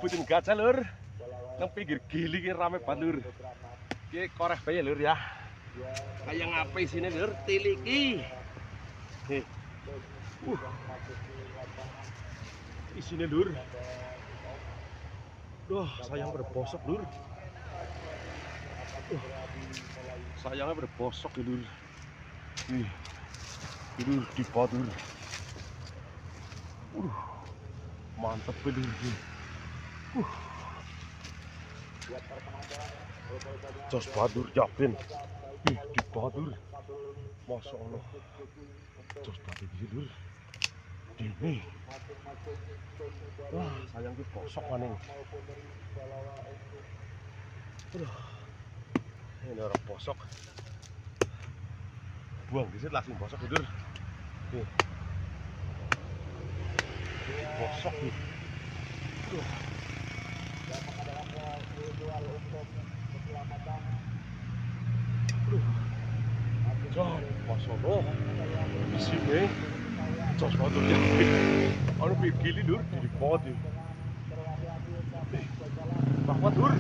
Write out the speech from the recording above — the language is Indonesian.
Butin gajah lur. Nang pinggir gili ki rame banget lur. Ki koreh bae lur ya. Kayak ngapain sini lur? Tiliki. Isinya lur. Duh, sayang berbosok lur. Sayangnya berbosok ya lur. Ini di bawah lur. Mantep lur. Jos badur Japin. Di badur. Masya Allah. Jos badur lur. Ini. Wah, sayang itu bosok maning. Ini orang bosok. Buang di situ langsung bosok lur. Bosok nih. Masya Allah. Di sini jos badur Japin. Anu gili lur di bawah nih. Bahwa lur.